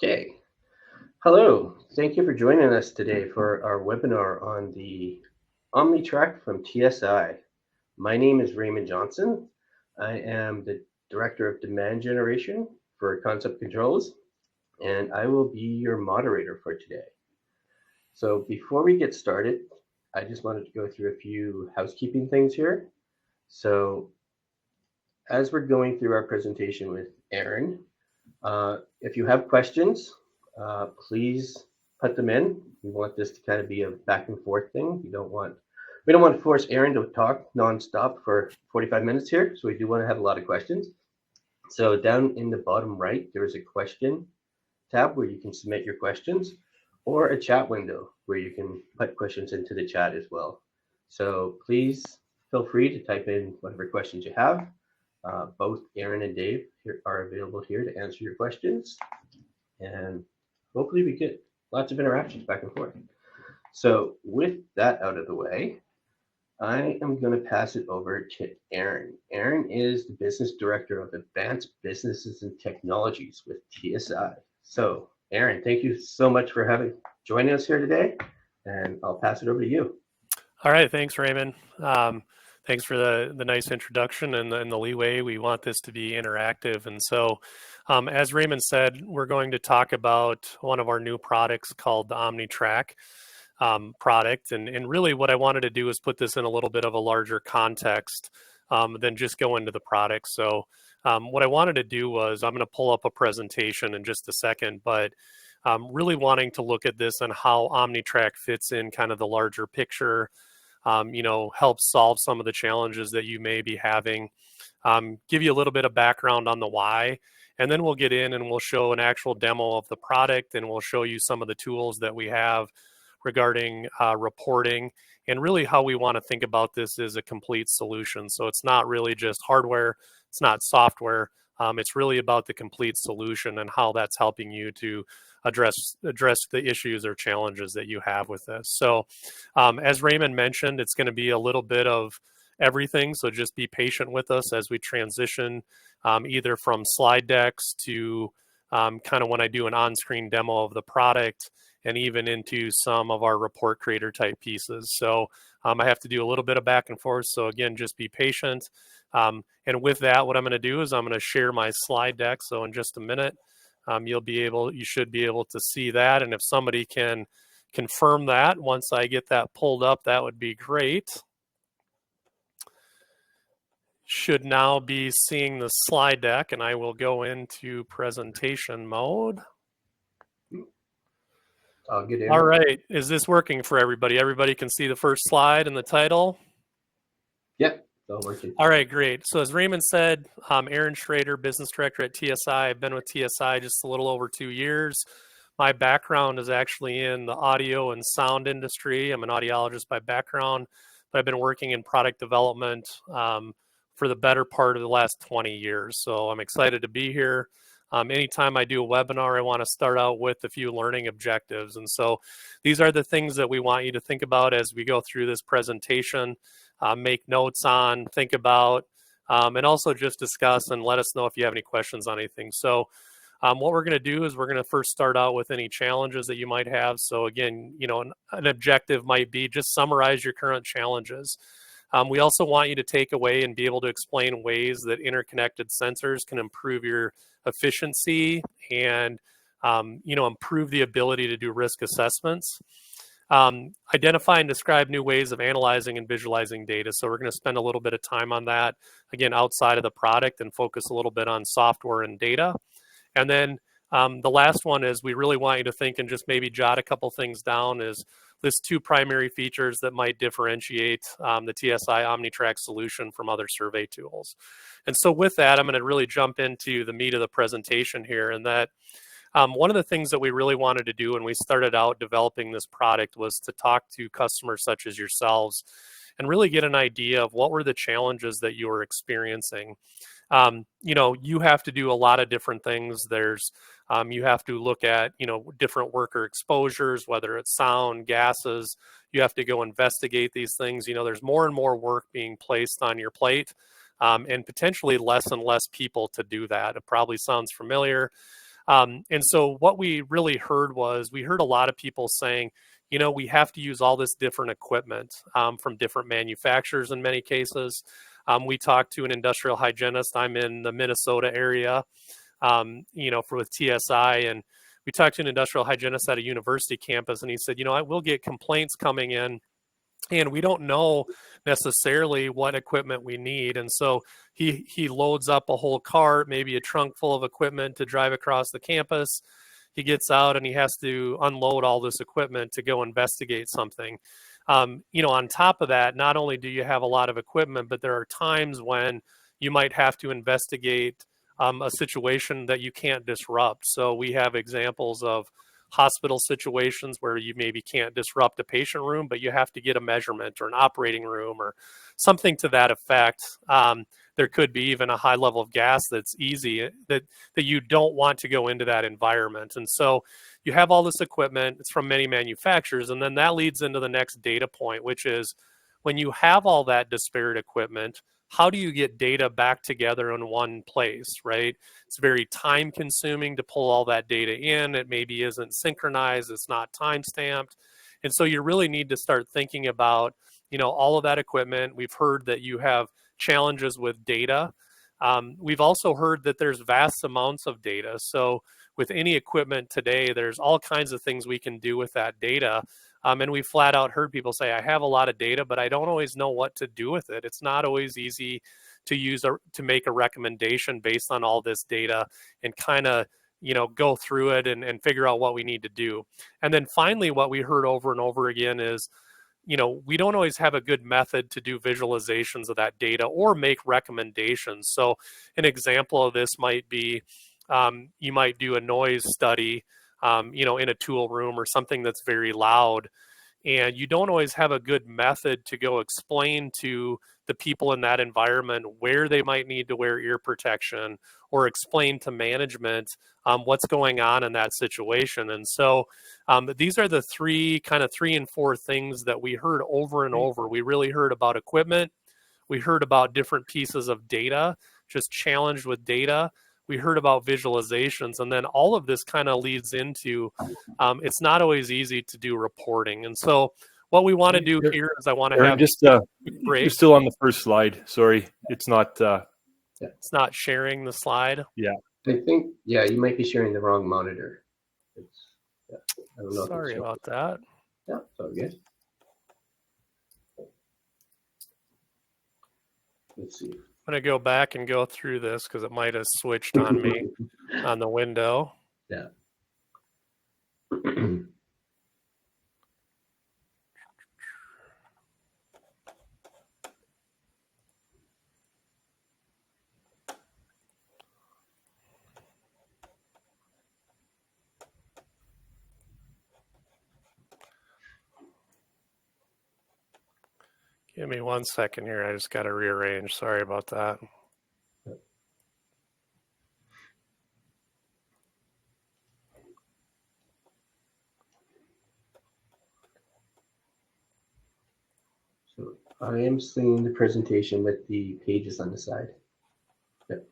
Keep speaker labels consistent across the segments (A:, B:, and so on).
A: Okay. Hello. Thank you for joining us today for our webinar on the OmniTrak from TSI. My name is Raymond Johnson. I am the Director of Demand Generation for Concept Controls, and I will be your moderator for today. So before we get started, I just wanted to go through a few housekeeping things here. So as we're going through our presentation with Aaron, if you have questions, please put them in. We want this to kind of be a back and forth thing. We don't want to force Aaron to talk nonstop for 45 minutes here. So we do want to have a lot of questions. So down in the bottom right, there is a question tab where you can submit your questions, or a chat window where you can put questions into the chat as well. So please feel free to type in whatever questions you have. Both Aaron and Dave are available here to answer your questions, and hopefully we get lots of interactions back and forth. So with that out of the way, I am going to pass it over to Aaron. Aaron is the Business Director of Advanced Businesses and Technologies with TSI. So Aaron, thank you so much for joining us here today, and I'll pass it over to you.
B: All right, thanks, Raymond. Thanks for the nice introduction and the leeway. We want this to be interactive. And so, as Raymond said, we're going to talk about one of our new products called the OmniTrak product. And really what I wanted to do is put this in a little bit of a larger context than just go into the product. So what I wanted to do was, I'm going to pull up a presentation in just a second, but really wanting to look at this and how OmniTrak fits in kind of the larger picture, help solve some of the challenges that you may be having, give you a little bit of background on the why, and then we'll get in and we'll show an actual demo of the product, and we'll show you some of the tools that we have regarding reporting, and really how we want to think about this as a complete solution. So it's not really just hardware, it's not software, it's really about the complete solution and how that's helping you to address the issues or challenges that you have with this. So as Raymond mentioned, it's going to be a little bit of everything. So just be patient with us as we transition either from slide decks to kind of when I do an on-screen demo of the product, and even into some of our report creator type pieces. So I have to do a little bit of back and forth. So again, just be patient. And with that, what I'm going to do is I'm going to share my slide deck. So in just a minute, you should be able to see that. And if somebody can confirm that once I get that pulled up, that would be great. Should now be seeing the slide deck, and I will go into presentation mode. All right, is this working for everybody? Everybody can see the first slide and the title?
A: Yep, it's all working.
B: All right, great. So as Raymond said, I'm Aaron Schrader, Business Director at TSI. I've been with TSI just a little over 2 years. My background is actually in the audio and sound industry. I'm an audiologist by background, but I've been working in product development for the better part of the last 20 years. So I'm excited to be here. Anytime I do a webinar, I want to start out with a few learning objectives. And so these are the things that we want you to think about as we go through this presentation, make notes on, think about, and also just discuss and let us know if you have any questions on anything. So what we're going to do is we're going to first start out with any challenges that you might have. So again, an objective might be just summarize your current challenges. We also want you to take away and be able to explain ways that interconnected sensors can improve your efficiency and improve the ability to do risk assessments. Identify and describe new ways of analyzing and visualizing data. So we're going to spend a little bit of time on that, again, outside of the product, and focus a little bit on software and data. And then the last one is we really want you to think and just maybe jot a couple things down, is list 2 primary features that might differentiate the TSI OmniTrak solution from other survey tools. And so with that, I'm going to really jump into the meat of the presentation here, and that one of the things that we really wanted to do when we started out developing this product was to talk to customers such as yourselves and really get an idea of what were the challenges that you were experiencing. You have to do a lot of different things. You have to look at, different worker exposures, whether it's sound, gases. You have to go investigate these things. There's more and more work being placed on your plate, and potentially less and less people to do that. It probably sounds familiar. And so what we really heard was we heard a lot of people saying, we have to use all this different equipment from different manufacturers in many cases. We talked to an industrial hygienist. I'm in the Minnesota area, with TSI, and we talked to an industrial hygienist at a university campus, and he said, I will get complaints coming in, and we don't know necessarily what equipment we need. And so he loads up a whole cart, maybe a trunk full of equipment to drive across the campus. He gets out and he has to unload all this equipment to go investigate something. On top of that, not only do you have a lot of equipment, but there are times when you might have to investigate a situation that you can't disrupt. So we have examples of hospital situations where you maybe can't disrupt a patient room, but you have to get a measurement or an operating room or something to that effect. There could be even a high level of gas that's easy that you don't want to go into that environment. And so you have all this equipment, it's from many manufacturers, and then that leads into the next data point, which is when you have all that disparate equipment, how do you get data back together in one place, right? It's very time consuming to pull all that data in. It maybe isn't synchronized, it's not time stamped. And so you really need to start thinking about, all of that equipment. We've heard that you have challenges with data. We've also heard that there's vast amounts of data. So with any equipment today, there's all kinds of things we can do with that data. And we flat out heard people say, I have a lot of data, but I don't always know what to do with it. It's not always easy to use to make a recommendation based on all this data and kind of, go through it and figure out what we need to do. And then finally, what we heard over and over again is, we don't always have a good method to do visualizations of that data or make recommendations. So an example of this might be, you might do a noise study, in a tool room or something that's very loud. And you don't always have a good method to go explain to the people in that environment where they might need to wear ear protection or explain to management what's going on in that situation. And so these are the three and four things that we heard over and over. We really heard about equipment. We heard about different pieces of data, just challenged with data. We heard about visualizations, and then all of this kind of leads into it's not always easy to do reporting. And so what we want to do here is I want to have
C: just
B: break.
C: You're still on the first slide. Sorry, it's not.
B: It's not sharing the slide.
C: Yeah,
A: I think you might be sharing the wrong monitor. I don't know.
B: Sorry about that.
A: Yeah, it's all good. Let's see.
B: I'm going to go back and go through this because it might have switched on me on the window.
A: Yeah.
B: Give me 1 second here. I just got to rearrange. Sorry about that.
A: So I am seeing the presentation with the pages on the side. Yep.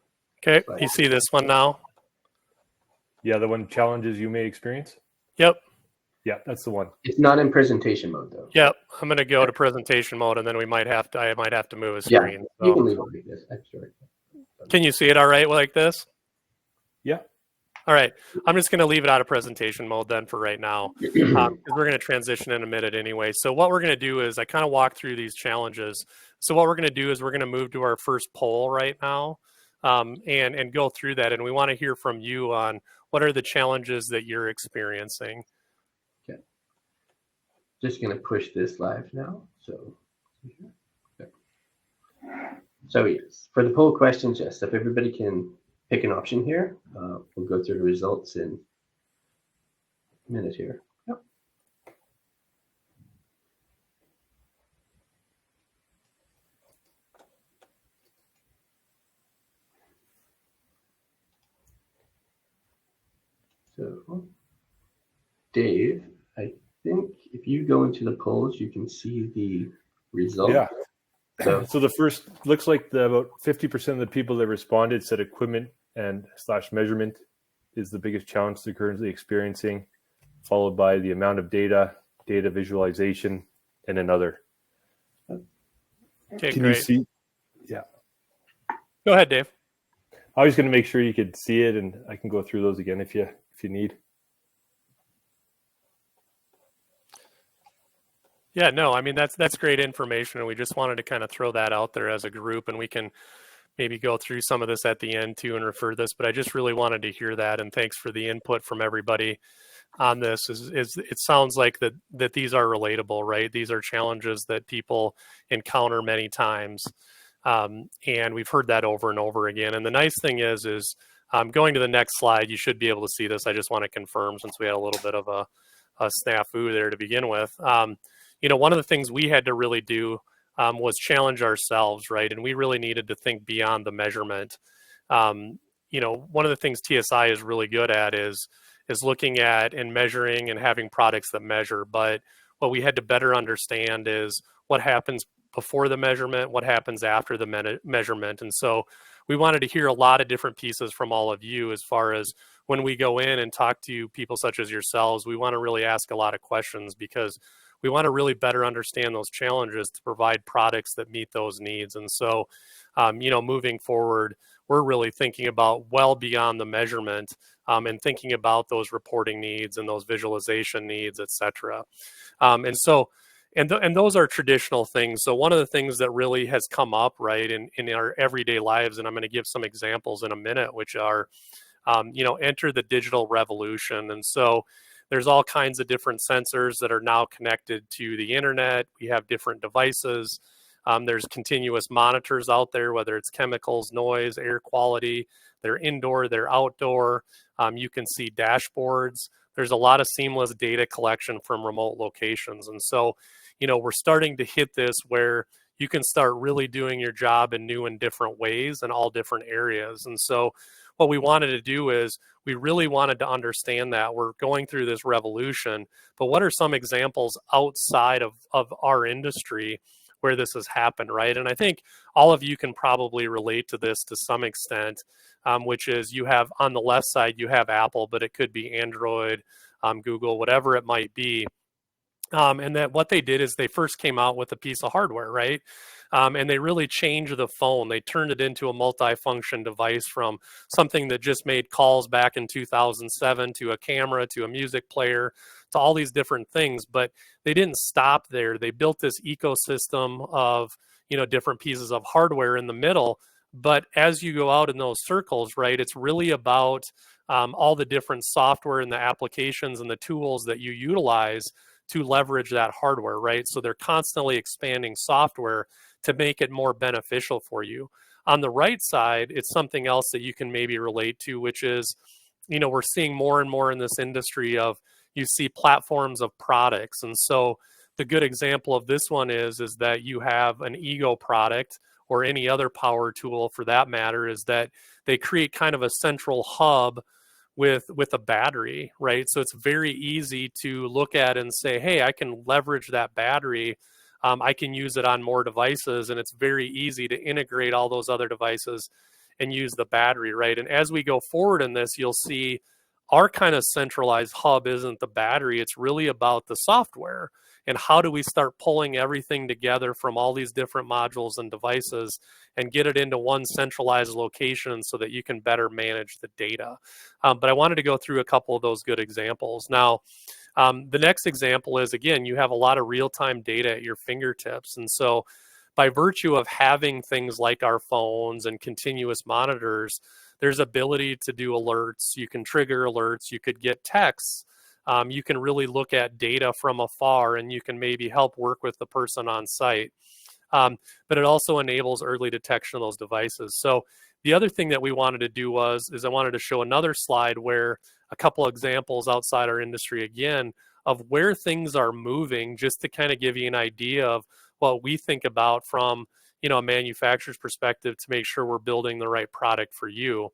B: Okay, you see this one now?
C: Yeah, the one challenges you may experience.
B: Yep.
C: Yeah, that's the one.
A: It's not in presentation mode though.
B: Yep. I'm going to go to presentation mode, and then I might have to move a
A: Yeah,
B: screen.
A: you can leave it like this. Extra.
B: Can you see it all right like this?
C: Yeah.
B: All right. I'm just going to leave it out of presentation mode then for right now, because we're going to transition in a minute anyway. So what we're going to do is I kind of walk through these challenges. So what we're going to do is we're going to move to our first poll right now, and go through that. And we want to hear from you on what are the challenges that you're experiencing.
A: Okay. Just going to push this live now. So yes, for the poll questions, yes, if everybody can pick an option here, we'll go through the results in a minute here. Yep. So Dave, I think if you go into the polls, you can see the result.
C: Yeah. So the first looks like about 50% of the people that responded said equipment and / measurement is the biggest challenge they're currently experiencing, followed by the amount of data, data visualization, and another.
B: Okay,
C: Can
B: great.
C: you see? Yeah.
B: Go ahead, Dave.
C: I was going to make sure you could see it, and I can go through those again if you need.
B: Yeah, no, I mean, that's great information, and we just wanted to kind of throw that out there as a group, and we can maybe go through some of this at the end too and refer this, but I just really wanted to hear that, and thanks for the input from everybody on this. Is it sounds like that these are relatable, right? These are challenges that people encounter many times, and we've heard that over and over again. And the nice thing is going to the next slide, you should be able to see this. I just want to confirm, since we had a little bit of a snafu there to begin with. One of the things we had to really do was challenge ourselves, right? And we really needed to think beyond the measurement. One of the things TSI is really good at is looking at and measuring and having products that measure. But what we had to better understand is what happens before the measurement, what happens after the measurement. And so we wanted to hear a lot of different pieces from all of you as far as when we go in and talk to people such as yourselves. We want to really ask a lot of questions because we want to really better understand those challenges to provide products that meet those needs. And so, moving forward, we're really thinking about well beyond the measurement and thinking about those reporting needs and those visualization needs, et cetera. And those are traditional things. So one of the things that really has come up, right, in our everyday lives, and I'm going to give some examples in a minute, which are, enter the digital revolution. And so there's all kinds of different sensors that are now connected to the internet. We have different devices. There's continuous monitors out there, whether it's chemicals, noise, air quality. They're indoor, they're outdoor. You can see dashboards. There's a lot of seamless data collection from remote locations. And so, we're starting to hit this where you can start really doing your job in new and different ways in all different areas. And so what we wanted to do is we really wanted to understand that we're going through this revolution, but what are some examples outside of our industry where this has happened, right? And I think all of you can probably relate to this to some extent, which is you have on the left side, you have Apple, but it could be Android, Google, whatever it might be. And that what they did is they first came out with a piece of hardware, right? And they really changed the phone. They turned it into a multi-function device from something that just made calls back in 2007 to a camera, to a music player, to all these different things. But they didn't stop there. They built this ecosystem of, different pieces of hardware in the middle. But as you go out in those circles, right, it's really about all the different software and the applications and the tools that you utilize to leverage that hardware, right? So they're constantly expanding software to make it more beneficial for you. On the right side, it's something else that you can maybe relate to, which is, we're seeing more and more in this industry of you see platforms of products. And so the good example of this one is that you have an Ego product or any other power tool for that matter, is that they create kind of a central hub with a battery, right? So it's very easy to look at and say, hey, I can leverage that battery. I can use it on more devices, and it's very easy to integrate all those other devices and use the battery, right? And as we go forward in this, you'll see our kind of centralized hub isn't the battery. It's really about the software. And how do we start pulling everything together from all these different modules and devices and get it into one centralized location so that you can better manage the data? But I wanted to go through a couple of those good examples. Now, the next example is, again, you have a lot of real-time data at your fingertips. And so by virtue of having things like our phones and continuous monitors, there's ability to do alerts. You can trigger alerts. You could get texts. You can really look at data from afar, and you can maybe help work with the person on site. But it also enables early detection of those devices. So the other thing that we wanted to do I wanted to show another slide where a couple of examples outside our industry, again, of where things are moving, just to kind of give you an idea of what we think about from a manufacturer's perspective to make sure we're building the right product for you.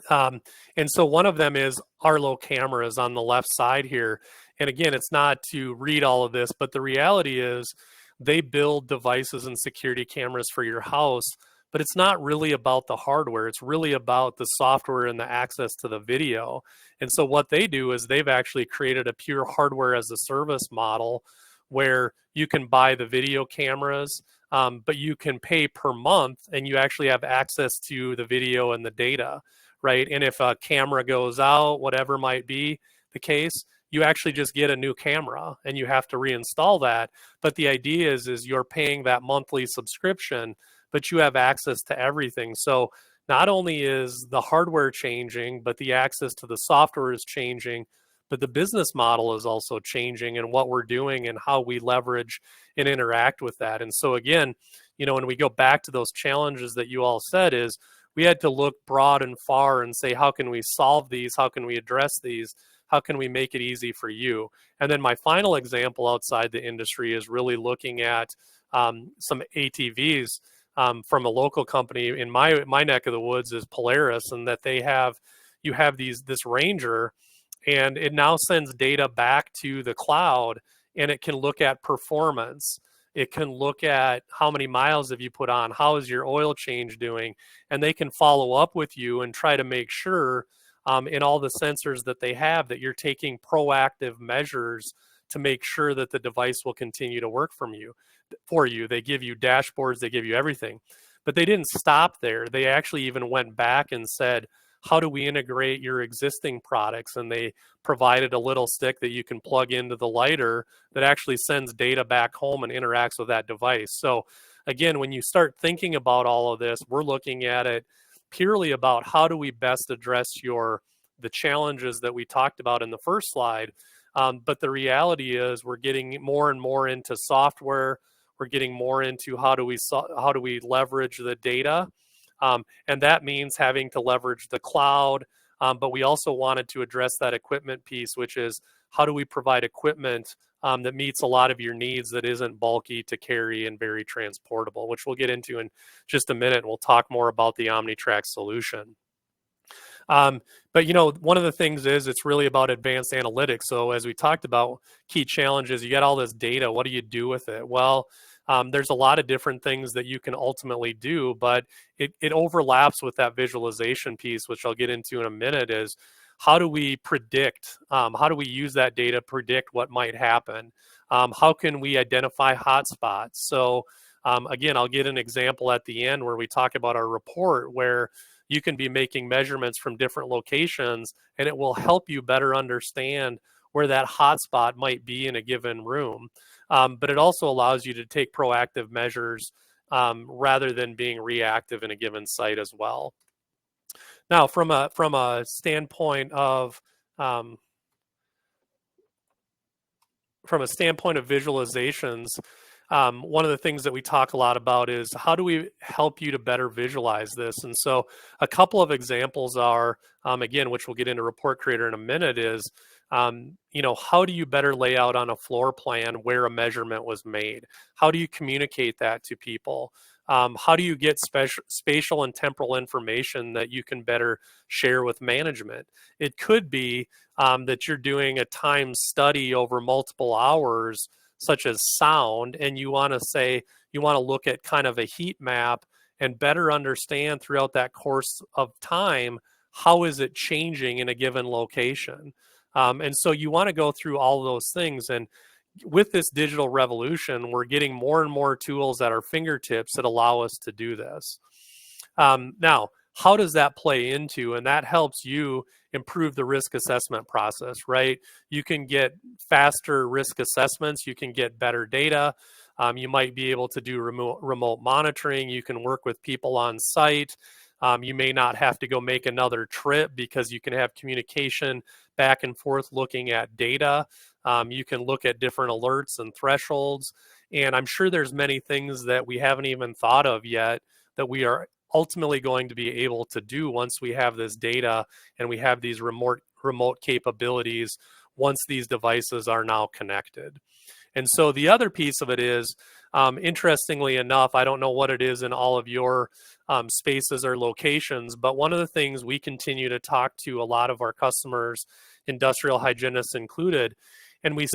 B: And so one of them is Arlo cameras on the left side here. And again, it's not to read all of this, but the reality is they build devices and security cameras for your house but it's not really about the hardware. It's really about the software and the access to the video. And so what they do is they've actually created a pure hardware as a service model where you can buy the video cameras, but you can pay per month and you actually have access to the video and the data, right? And if a camera goes out, whatever might be the case, you actually just get a new camera and you have to reinstall that. But the idea is you're paying that monthly subscription, but you have access to everything. So not only is the hardware changing, but the access to the software is changing, but the business model is also changing and what we're doing and how we leverage and interact with that. And so again, when we go back to those challenges that you all said, is we had to look broad and far and say, how can we solve these? How can we address these? How can we make it easy for you? And then my final example outside the industry is really looking at some ATVs from a local company in my neck of the woods is Polaris, and that you have this Ranger, and it now sends data back to the cloud, and it can look at performance. It can look at how many miles have you put on, how is your oil change doing, and they can follow up with you and try to make sure in all the sensors that they have that you're taking proactive measures to make sure that the device will continue to work for you. They give you dashboards, they give you everything. But they didn't stop there. They actually even went back and said, how do we integrate your existing products? And they provided a little stick that you can plug into the lighter that actually sends data back home and interacts with that device. So again, when you start thinking about all of this, we're looking at it purely about how do we best address the challenges that we talked about in the first slide. But the reality is we're getting more and more into software. We're getting more into how do we leverage the data. And that means having to leverage the cloud. But we also wanted to address that equipment piece, which is how do we provide equipment that meets a lot of your needs that isn't bulky to carry and very transportable, which we'll get into in just a minute. We'll talk more about the OmniTrak solution. But one of the things is it's really about advanced analytics. So as we talked about key challenges, you got all this data. What do you do with it? Well, there's a lot of different things that you can ultimately do, but it overlaps with that visualization piece, which I'll get into in a minute, is how do we predict? How do we use that data, predict what might happen? How can we identify hotspots? So again, I'll get an example at the end where we talk about our report where you can be making measurements from different locations and it will help you better understand where that hotspot might be in a given room. But it also allows you to take proactive measures rather than being reactive in a given site as well. Now, from a standpoint of visualizations, one of the things that we talk a lot about is how do we help you to better visualize this? And so a couple of examples are, again, which we'll get into Report Creator in a minute, is how do you better lay out on a floor plan where a measurement was made? How do you communicate that to people? How do you get spatial and temporal information that you can better share with management? It could be that you're doing a time study over multiple hours, such as sound, and you want to look at kind of a heat map and better understand throughout that course of time, how is it changing in a given location? And so you want to go through all of those things. And with this digital revolution, we're getting more and more tools at our fingertips that allow us to do this. Now, how does that play into? And that helps you improve the risk assessment process, right? You can get faster risk assessments. You can get better data. You might be able to do remote monitoring. You can work with people on site. You may not have to go make another trip because you can have communication back and forth looking at data. You can look at different alerts and thresholds. And I'm sure there's many things that we haven't even thought of yet that we are ultimately going to be able to do once we have this data and we have these remote capabilities once these devices are now connected. And so the other piece of it is, interestingly enough, I don't know what it is in all of your spaces or locations, but one of the things we continue to talk to a lot of our customers, industrial hygienists included, and we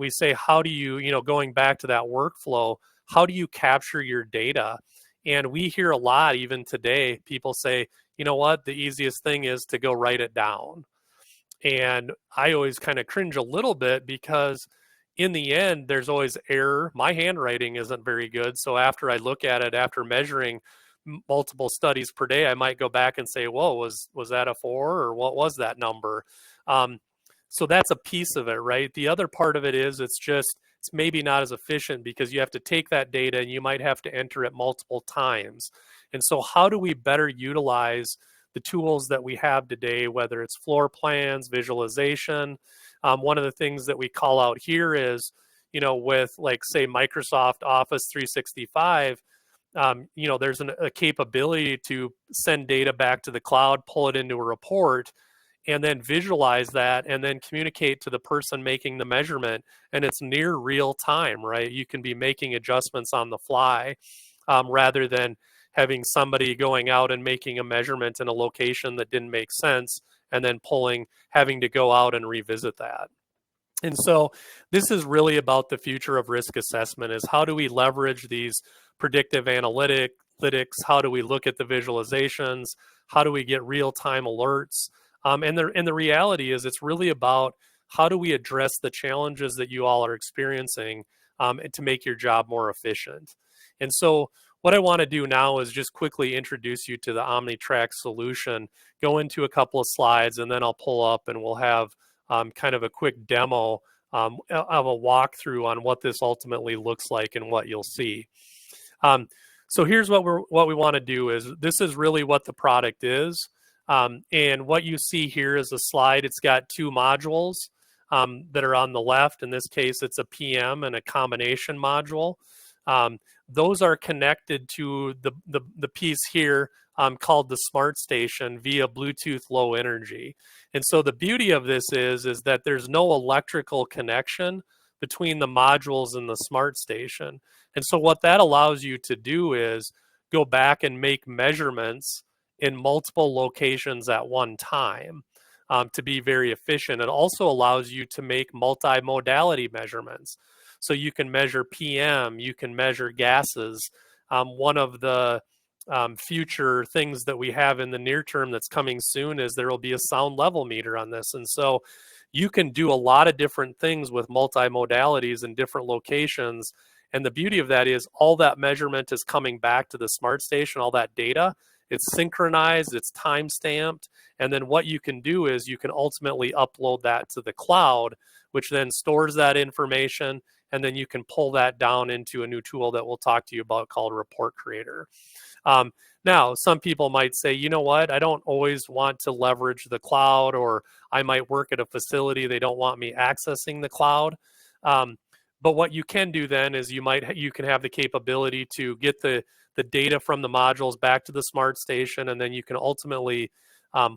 B: say, how do you, going back to that workflow, how do you capture your data? And we hear a lot, even today, people say, you know what, the easiest thing is to go write it down. And I always kind of cringe a little bit because in the end, there's always error. My handwriting isn't very good. So after I look at it, after measuring multiple studies per day, I might go back and say, whoa, was that a 4 or what was that number? So that's a piece of it, right? The other part of it is it's maybe not as efficient because you have to take that data and you might have to enter it multiple times. And so how do we better utilize the tools that we have today, whether it's floor plans, visualization? One of the things that we call out here is, with like say Microsoft Office 365, there's a capability to send data back to the cloud, pull it into a report, and then visualize that and then communicate to the person making the measurement. And it's near real time, right? You can be making adjustments on the fly rather than having somebody going out and making a measurement in a location that didn't make sense and then having to go out and revisit that. And so this is really about the future of risk assessment, is how do we leverage these predictive analytics? How do we look at the visualizations? How do we get real-time alerts? And the reality is it's really about how do we address the challenges that you all are experiencing to make your job more efficient. And so what I want to do now is just quickly introduce you to the OmniTrak solution, go into a couple of slides, and then I'll pull up and we'll have kind of a quick demo of a walkthrough on what this ultimately looks like and what you'll see. So here's what we want to do is this is really what the product is. And what you see here is a slide. It's got 2 modules that are on the left. In this case, it's a PM and a combination module. Those are connected to the piece here called the Smart Station via Bluetooth Low Energy. And so the beauty of this is that there's no electrical connection between the modules and the Smart Station. And so what that allows you to do is go back and make measurements in multiple locations at one time to be very efficient. It also allows you to make multimodality measurements. So you can measure PM, you can measure gases. One of the future things that we have in the near term that's coming soon is there will be a sound level meter on this. And so you can do a lot of different things with multimodalities in different locations. And the beauty of that is all that measurement is coming back to the Smart Station, all that data. It's synchronized, it's time stamped, and then what you can do is you can ultimately upload that to the cloud, which then stores that information, and then you can pull that down into a new tool that we'll talk to you about called Report Creator. Now, some people might say, you know what, I don't always want to leverage the cloud, or I might work at a facility, they don't want me accessing the cloud. But what you can do then is you can have the capability to get the data from the modules back to the Smart Station, and then you can ultimately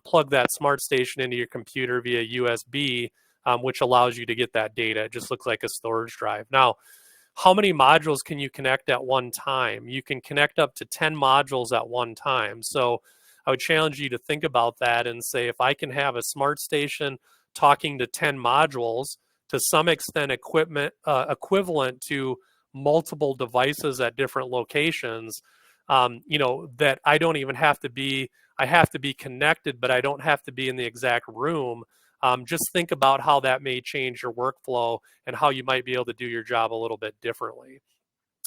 B: plug that Smart Station into your computer via USB, which allows you to get that data. It just looks like a storage drive. Now, how many modules can you connect at one time? You can connect up to 10 modules at one time. So I would challenge you to think about that and say, if I can have a Smart Station talking to 10 modules, to some extent equivalent to multiple devices at different locations, that I don't even have to be, I have to be connected, but I don't have to be in the exact room. Just think about how that may change your workflow and how you might be able to do your job a little bit differently.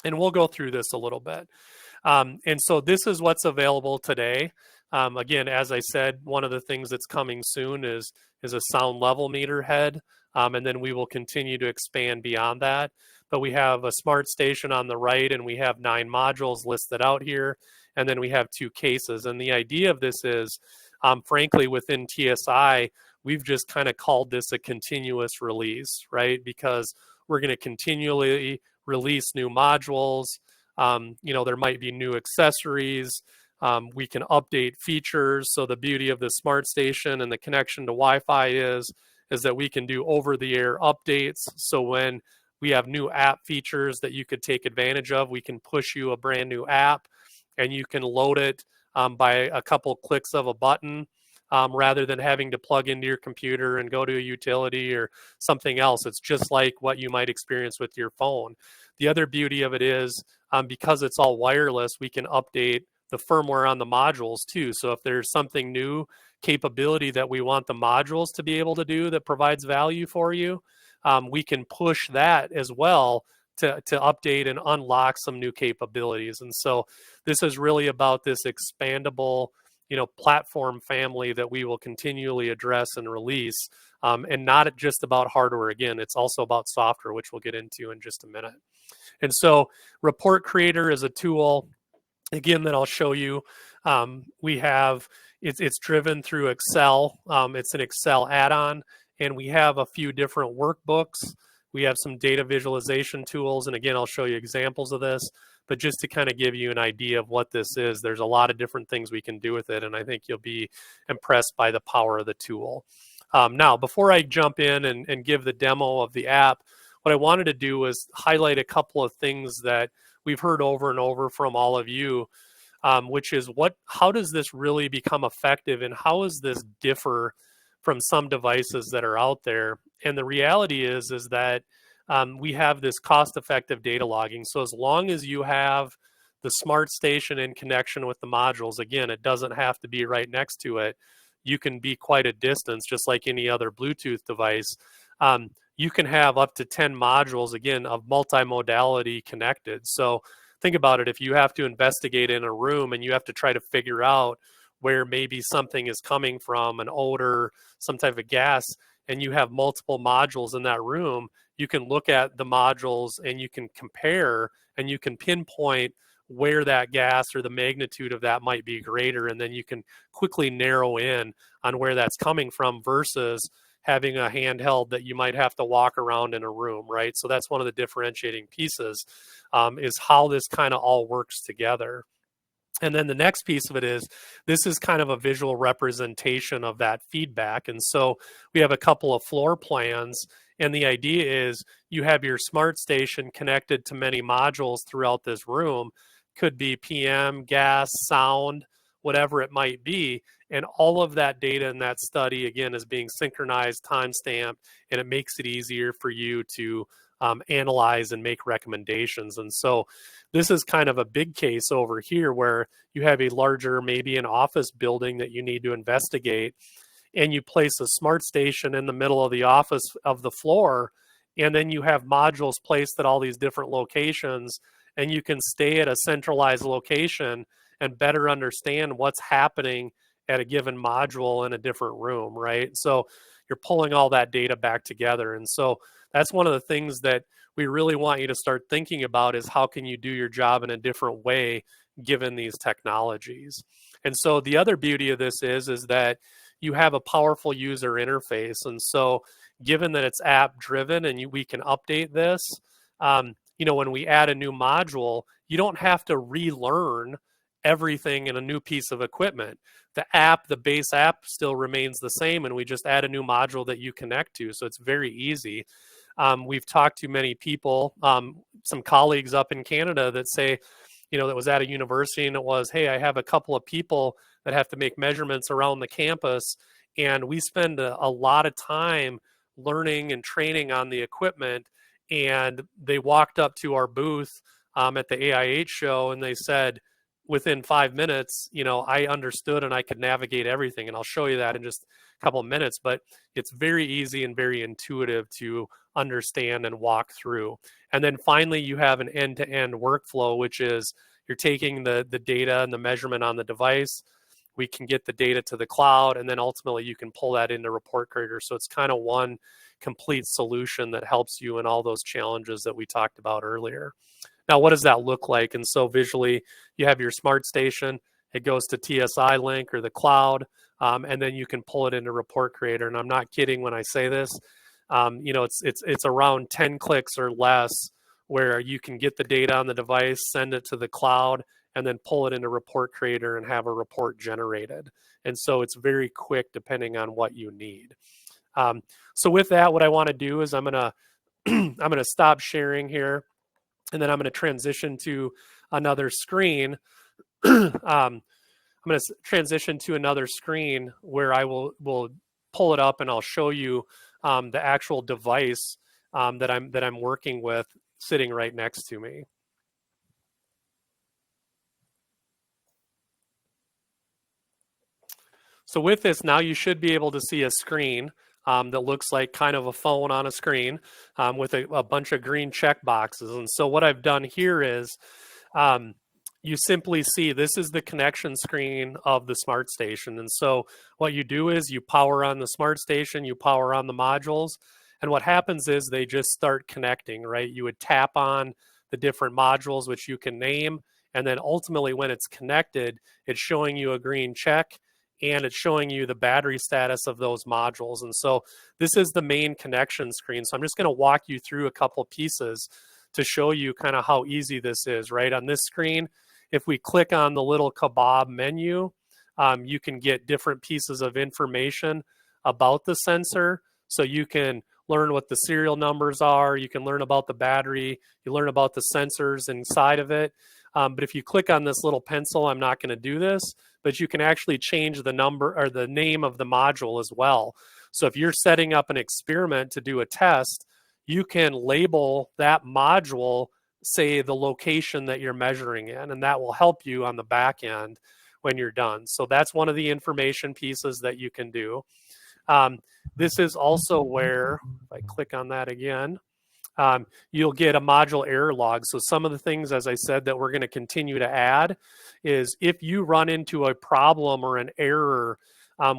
B: And we'll go through this a little bit. And so this is what's available today. Again, as I said, one of the things that's coming soon is a sound level meter head. And then we will continue to expand beyond that. But we have a Smart Station on the right, and we have 9 modules listed out here. And then we have 2 cases. And the idea of this is, frankly, within TSI, we've just kind of called this a continuous release, right? Because we're going to continually release new modules. There might be new accessories. We can update features. So the beauty of the Smart Station and the connection to Wi-Fi is that we can do over-the-air updates. So when we have new app features that you could take advantage of, we can push you a brand new app, and you can load it by a couple clicks of a button. rather than having to plug into your computer and go to a utility or something else. It's just like what you might experience with your phone. The other beauty of it is because it's all wireless, we can update the firmware on the modules too. So if there's something new capability that we want the modules to be able to do that provides value for you, we can push that as well to update and unlock some new capabilities. And so this is really about this expandable, platform family that we will continually address and release, and not just about hardware. Again, it's also about software, which we'll get into in just a minute. And so Report Creator is a tool, again, that I'll show you. We have, it's driven through Excel. It's an Excel add-on, and we have a few different workbooks. We have some data visualization tools, and again, I'll show you examples of this, but just to kind of give you an idea of what this is, there's a lot of different things we can do with it, and I think you'll be impressed by the power of the tool. Now, before I jump in and give the demo of the app, what I wanted to do was highlight a couple of things that we've heard over and over from all of you, which is how does this really become effective, and how does this differ from some devices that are out there? And the reality is that we have this cost-effective data logging. So as long as you have the smart station in connection with the modules, again, it doesn't have to be right next to it. You can be quite a distance, just like any other Bluetooth device. You can have up to 10 modules, again, of multimodality connected. So think about it. If you have to investigate in a room and you have to try to figure out where maybe something is coming from, an odor, some type of gas, and you have multiple modules in that room, you can look at the modules and you can compare and you can pinpoint where that gas or the magnitude of that might be greater, and then you can quickly narrow in on where that's coming from versus having a handheld that you might have to walk around in a room, right? So that's one of the differentiating pieces, is how this kind of all works together. And then the next piece of it is, this is kind of a visual representation of that feedback. And so we have a couple of floor plans, and the idea is you have your smart station connected to many modules throughout this room. Could be PM, gas, sound, whatever it might be. And all of that data in that study, again, is being synchronized, timestamped, and it makes it easier for you to analyze and make recommendations. And so this is kind of a big case over here where you have a larger, maybe an office building that you need to investigate, and you place a smart station in the middle of the office of the floor, and then you have modules placed at all these different locations, and you can stay at a centralized location and better understand what's happening at a given module in a different room, right? So you're pulling all that data back together. And so that's one of the things that we really want you to start thinking about, is how can you do your job in a different way given these technologies. And so the other beauty of this is that you have a powerful user interface. And so given that it's app driven and we can update this, when we add a new module, you don't have to relearn everything in a new piece of equipment. The base app still remains the same, and we just add a new module that you connect to. So it's very easy. We've talked to many people, some colleagues up in Canada that say, that was at a university, and it was, hey, I have a couple of people that have to make measurements around the campus, and we spend a lot of time learning and training on the equipment. And they walked up to our booth at the AIH show, and they said, within 5 minutes, I understood and I could navigate everything. And I'll show you that in just a couple of minutes, but it's very easy and very intuitive to understand and walk through. And then finally, you have an end-to-end workflow, which is you're taking the data and the measurement on the device. We can get the data to the cloud, and then ultimately you can pull that into Report Creator. So it's kind of one complete solution that helps you in all those challenges that we talked about earlier. Now, what does that look like? And so visually, you have your smart station. It goes to TSI link or the cloud, and then you can pull it into Report Creator. And I'm not kidding when I say this. It's around 10 clicks or less where you can get the data on the device, send it to the cloud, and then pull it into Report Creator and have a report generated. And so it's very quick depending on what you need. So with that, what I want to do is I'm gonna stop sharing here, and then I'm going to transition to another screen. I'm I'm going to transition to another screen where I will pull it up and I'll show you the actual device that I'm working with sitting right next to me. So with this, now you should be able to see a screen that looks like kind of a phone on a screen with a bunch of green check boxes. And so what I've done here is you simply see this is the connection screen of the smart station. And so what you do is you power on the smart station, you power on the modules, and what happens is they just start connecting, right? You would tap on the different modules, which you can name, and then ultimately when it's connected, it's showing you a green check, and it's showing you the battery status of those modules. And so this is the main connection screen. So I'm just going to walk you through a couple pieces to show you kind of how easy this is, right? On this screen, if we click on the little kebab menu, you can get different pieces of information about the sensor. So you can learn what the serial numbers are, you can learn about the battery, you learn about the sensors inside of it. But if you click on this little pencil, I'm not going to do this, but you can actually change the number or the name of the module as well. So if you're setting up an experiment to do a test, you can label that module, say the location that you're measuring in, and that will help you on the back end when you're done. So that's one of the information pieces that you can do. This is also where, if I click on that again, you'll get a module error log. So some of the things, as I said, that we're going to continue to add is if you run into a problem or an error,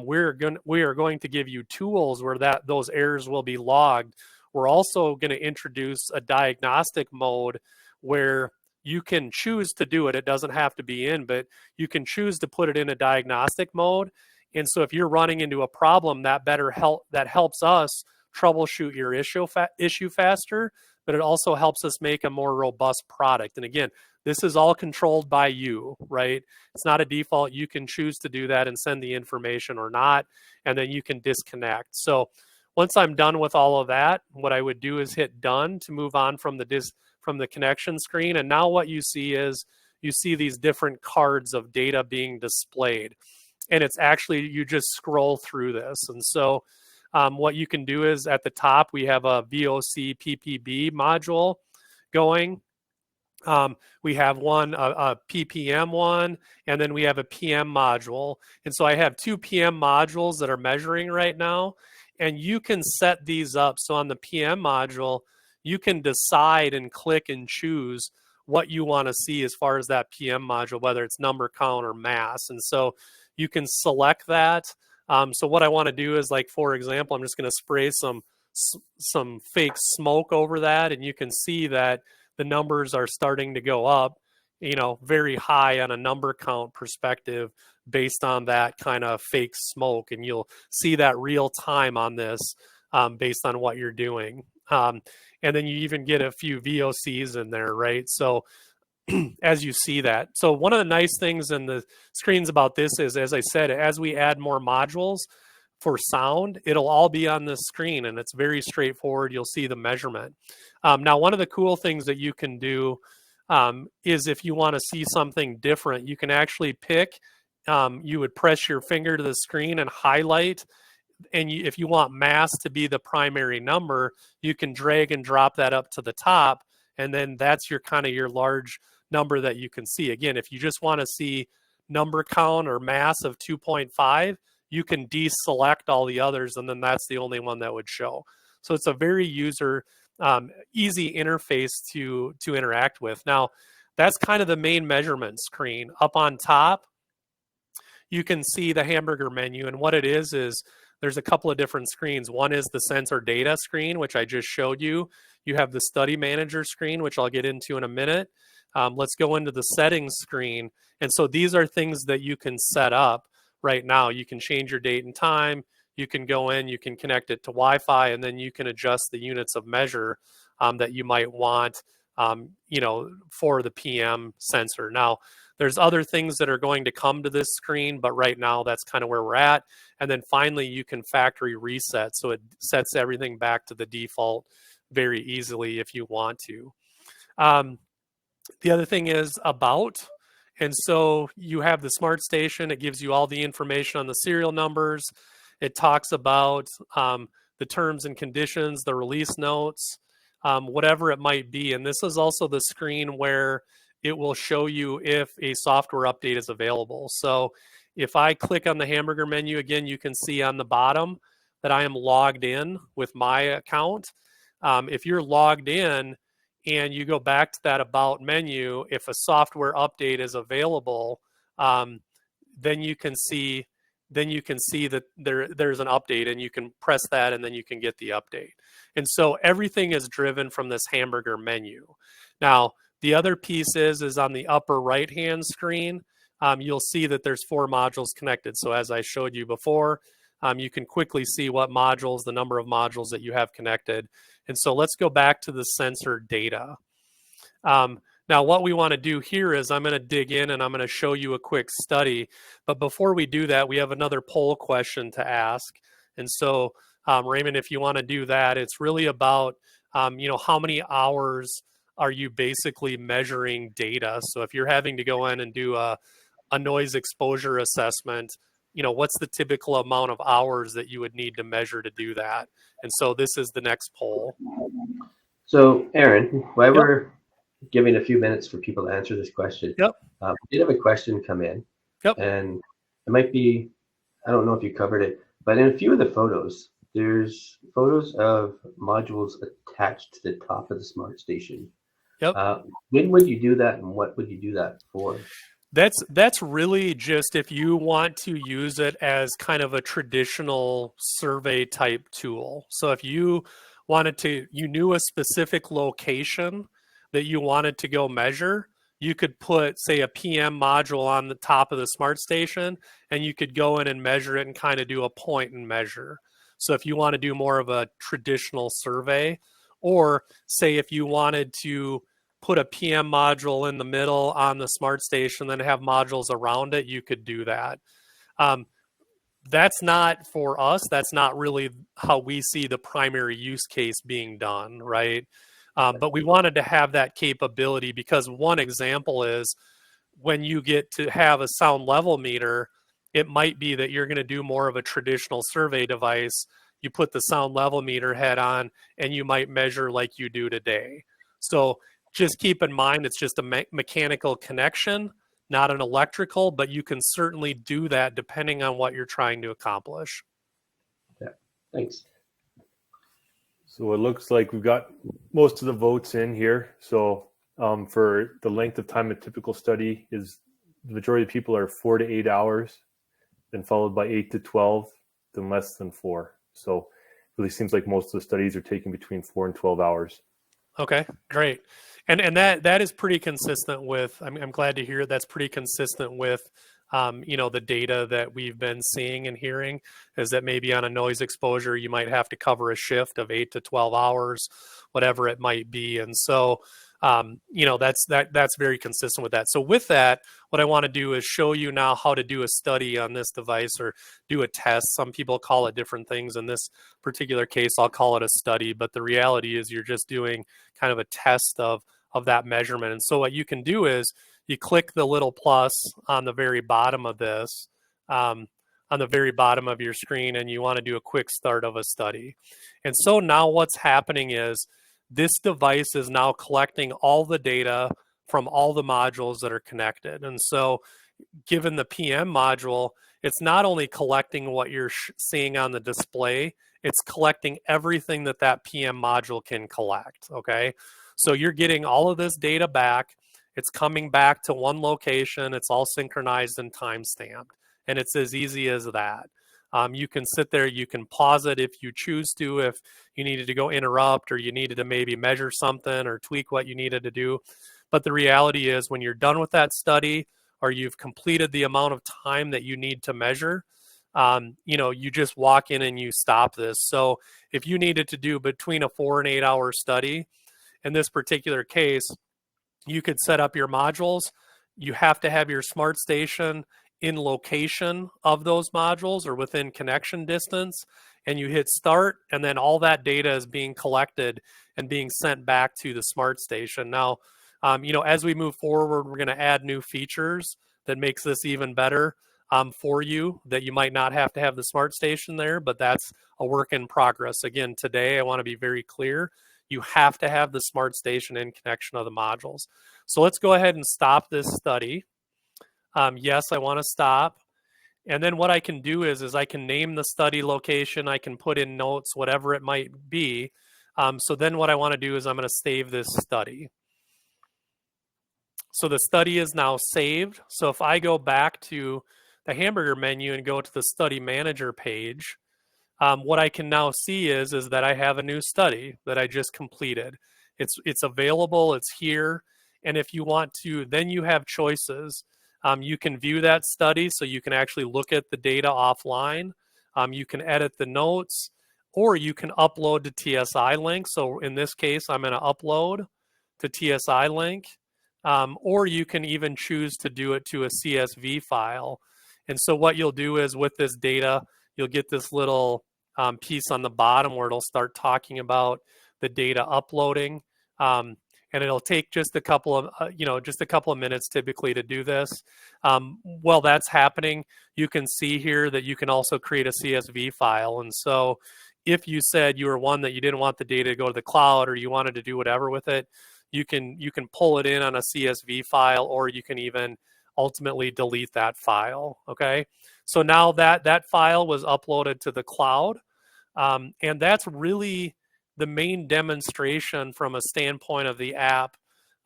B: we are going to give you tools where those errors will be logged. We're also going to introduce a diagnostic mode where you can choose to do it. It doesn't have to be in, but you can choose to put it in a diagnostic mode. And so if you're running into a problem, that helps us troubleshoot your issue faster, but it also helps us make a more robust product. And again, this is all controlled by you, right? It's not a default. You can choose to do that and send the information or not, and then you can disconnect. So once I'm done with all of that, what I would do is hit done to move on from the connection screen. And now what you see is you see these different cards of data being displayed. And it's actually, you just scroll through this. And so what you can do is at the top, we have a VOC PPB module going. We have one, a PPM one, and then we have a PM module. And so I have two PM modules that are measuring right now, and you can set these up. So on the PM module, you can decide and click and choose what you want to see as far as that PM module, whether it's number count or mass. And so you can select that. So what I want to do is, like, for example, I'm just going to spray some fake smoke over that, and you can see that the numbers are starting to go up, very high on a number count perspective based on that kind of fake smoke. And you'll see that real time on this based on what you're doing. And then you even get a few VOCs in there, right? So as you see that. So one of the nice things in the screens about this is, as I said, as we add more modules for sound, it'll all be on this screen, and it's very straightforward. You'll see the measurement. Now, one of the cool things that you can do is if you want to see something different, you can actually pick, you would press your finger to the screen and highlight, and if you want mass to be the primary number, you can drag and drop that up to the top, and then that's your kind of your large number that you can see. Again, if you just want to see number count or mass of 2.5, you can deselect all the others, and then that's the only one that would show. So it's a very easy interface to interact with. Now, that's kind of the main measurement screen. Up on top, you can see the hamburger menu, and what it is there's a couple of different screens. One is the sensor data screen, which I just showed you. You have the study manager screen, which I'll get into in a minute. Let's go into the settings screen. And so these are things that you can set up right now. You can change your date and time. You can go in, you can connect it to Wi-Fi, and then you can adjust the units of measure that you might want, for the PM sensor. Now, there's other things that are going to come to this screen, but right now that's kind of where we're at. And then finally, you can factory reset. So it sets everything back to the default very easily if you want to. The other thing is about, And so you have the smart station. It gives you all the information on the serial numbers. It talks about the terms and conditions, the release notes, whatever it might be. And this is also the screen where it will show you if a software update is available. So if I click on the hamburger menu again, you can see on the bottom that I am logged in with my account. If you're logged in and you go back to that about menu, if a software update is available, then you can see that there's an update, and you can press that and then you can get the update. And so everything is driven from this hamburger menu. Now, the other piece is on the upper right hand screen, you'll see that there's 4 modules connected. So as I showed you before, you can quickly see what modules, the number of modules that you have connected. And so let's go back to the sensor data. Now, what we want to do here is I'm going to dig in and I'm going to show you a quick study. But before we do that, we have another poll question to ask. And so, Raymond, if you want to do that, it's really about, how many hours are you basically measuring data? So if you're having to go in and do a noise exposure assessment, what's the typical amount of hours that you would need to measure to do that? And so this is the next poll.
A: So, Aaron, while
B: Yep.
A: we're giving a few minutes for people to answer this question,
B: Yep.
A: We did have a question come in.
B: Yep.
A: And it might be, I don't know if you covered it, but in a few of the photos, there's photos of modules attached to the top of the smart station.
B: Yep.
A: When would you do that, and what would you do that for?
B: That's really just if you want to use it as kind of a traditional survey type tool. So if you knew a specific location that you wanted to go measure, you could put, say, a PM module on the top of the smart station, and you could go in and measure it and kind of do a point and measure. So if you want to do more of a traditional survey, or say if you wanted to put a PM module in the middle on the smart station, then have modules around it, you could do that. That's not for us. That's not really how we see the primary use case being done, right? But we wanted to have that capability because one example is when you get to have a sound level meter, it might be that you're going to do more of a traditional survey device. You put the sound level meter head on and you might measure like you do today. So just keep in mind, it's just a mechanical connection, not an electrical, but you can certainly do that depending on what you're trying to accomplish.
A: Yeah, thanks.
C: So it looks like we've got most of the votes in here. So for the length of time a typical study is, the majority of people are 4 to 8 hours, then followed by 8 to 12, then less than 4. So it really seems like most of the studies are taking between 4 and 12 hours.
B: Okay, great. And that is pretty consistent with, I'm glad to hear that's pretty consistent with, the data that we've been seeing and hearing, is that maybe on a noise exposure, you might have to cover a shift of 8 to 12 hours, whatever it might be. And so, that's very consistent with that. So with that, what I want to do is show you now how to do a study on this device, or do a test. Some people call it different things. In this particular case, I'll call it a study, but the reality is you're just doing kind of a test of that measurement. And so what you can do is you click the little plus on the very bottom of this, on the very bottom of your screen, and you want to do a quick start of a study. And so now what's happening is this device is now collecting all the data from all the modules that are connected. And so given the PM module, it's not only collecting what you're seeing on the display, it's collecting everything that PM module can collect, okay? So you're getting all of this data back. It's coming back to one location. It's all synchronized and time-stamped. And it's as easy as that. You can sit there, you can pause it if you choose to, if you needed to go interrupt, or you needed to maybe measure something or tweak what you needed to do. But the reality is when you're done with that study, or you've completed the amount of time that you need to measure, you just walk in and you stop this. So if you needed to do between a 4 and 8 hour study, in this particular case, you could set up your modules. You have to have your smart station in location of those modules or within connection distance, and you hit start, and then all that data is being collected and being sent back to the smart station. Now, As we move forward, we're going to add new features that makes this even better for you, that you might not have to have the smart station there, but that's a work in progress. Again, today I want to be very clear. You have to have the smart station in connection of the modules. So let's go ahead and stop this study. Yes, I want to stop. And then what I can do is I can name the study location. I can put in notes, whatever it might be. So then what I want to do is I'm going to save this study. So the study is now saved. So if I go back to the hamburger menu and go to the study manager page, what I can now see is that I have a new study that I just completed. It's available, it's here. And if you want to, then you have choices. You can view that study, so you can actually look at the data offline. You can edit the notes, or you can upload to TSI link. So in this case, I'm going to upload to TSI link, or you can even choose to do it to a CSV file. And so what you'll do is with this data, you'll get this little piece on the bottom where it'll start talking about the data uploading. And it'll take just a couple of minutes typically to do this. While that's happening, you can see here that you can also create a CSV file. And so if you said you were one that you didn't want the data to go to the cloud, or you wanted to do whatever with it, you can pull it in on a CSV file, or you can even ultimately delete that file. Okay, so now that file was uploaded to the cloud, and that's really the main demonstration from a standpoint of the app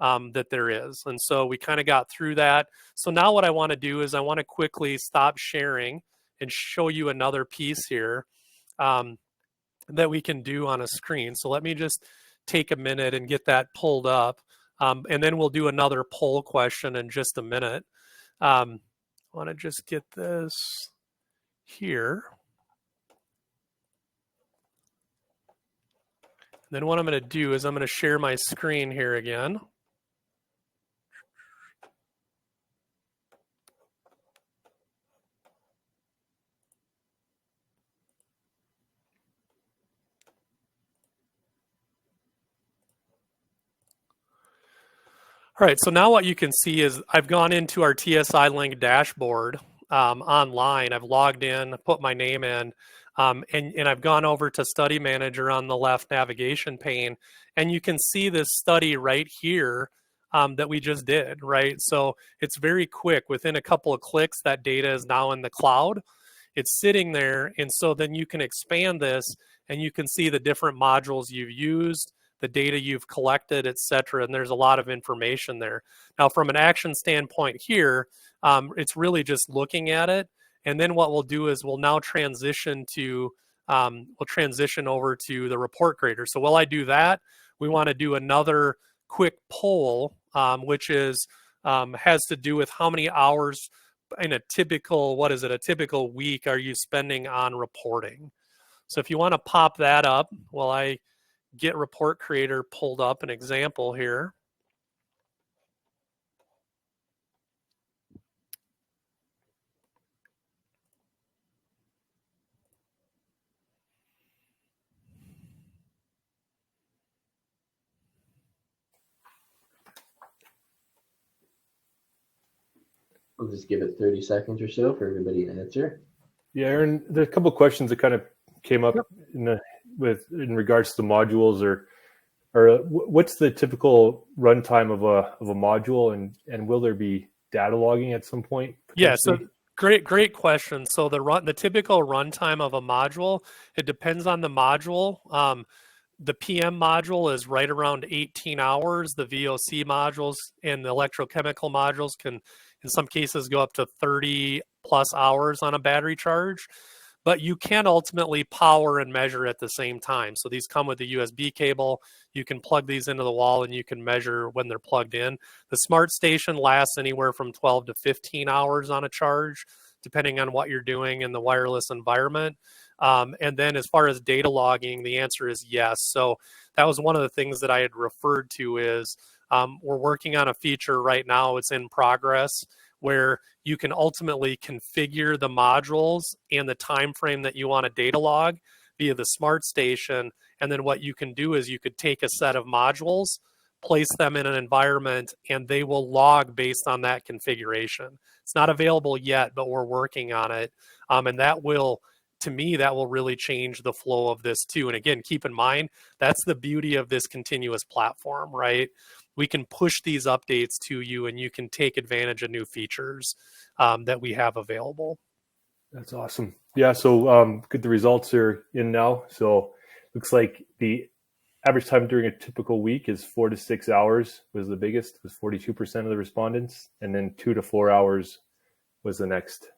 B: that there is. And so we kind of got through that. So now what I want to do is I want to quickly stop sharing and show you another piece here that we can do on a screen. So let me just take a minute and get that pulled up. And then we'll do another poll question in just a minute. I want to just get this here. Then what I'm going to do is I'm going to share my screen here again. All right, so now what you can see is I've gone into our TSI Link dashboard online. I've logged in, put my name in, and I've gone over to Study Manager on the left navigation pane, and you can see this study right here that we just did, right? So it's very quick. Within a couple of clicks, that data is now in the cloud. It's sitting there, and so then you can expand this, and you can see the different modules you've used, the data you've collected, et cetera, and there's a lot of information there. Now, from an action standpoint here, it's really just looking at it, and then what we'll do is we'll now transition over to the report creator. So while I do that, we want to do another quick poll, which is has to do with how many hours in a typical week are you spending on reporting. So if you want to pop that up while I get report creator pulled up, an example here.
A: We'll just give it 30 seconds or so for everybody to answer.
C: Yeah, Aaron, there's a couple of questions that kind of came up in regards to the modules, or what's the typical runtime of a module, and will there be data logging at some point?
B: Yeah, so great question. So the typical runtime of a module, it depends on the module. The PM module is right around 18 hours. The VOC modules and the electrochemical modules can, in some cases, go up to 30 plus hours on a battery charge. But you can ultimately power and measure at the same time. So these come with a USB cable. You can plug these into the wall and you can measure when they're plugged in. The smart station lasts anywhere from 12 to 15 hours on a charge, depending on what you're doing in the wireless environment. And then as far as data logging, the answer is yes. So that was one of the things that I had referred to is we're working on a feature right now. It's in progress where you can ultimately configure the modules and the time frame that you want to data log via the smart station. And then what you can do is you could take a set of modules, place them in an environment, and they will log based on that configuration. It's not available yet, but we're working on it. And that will, to me, that will really change the flow of this too. And again, keep in mind, that's the beauty of this continuous platform, right? We can push these updates to you, and you can take advantage of new features that we have available.
C: That's awesome. Yeah, so good. The results are in now. So looks like the average time during a typical week is 4 to 6 hours was the biggest, was 42% of the respondents, and then 2 to 4 hours was the next.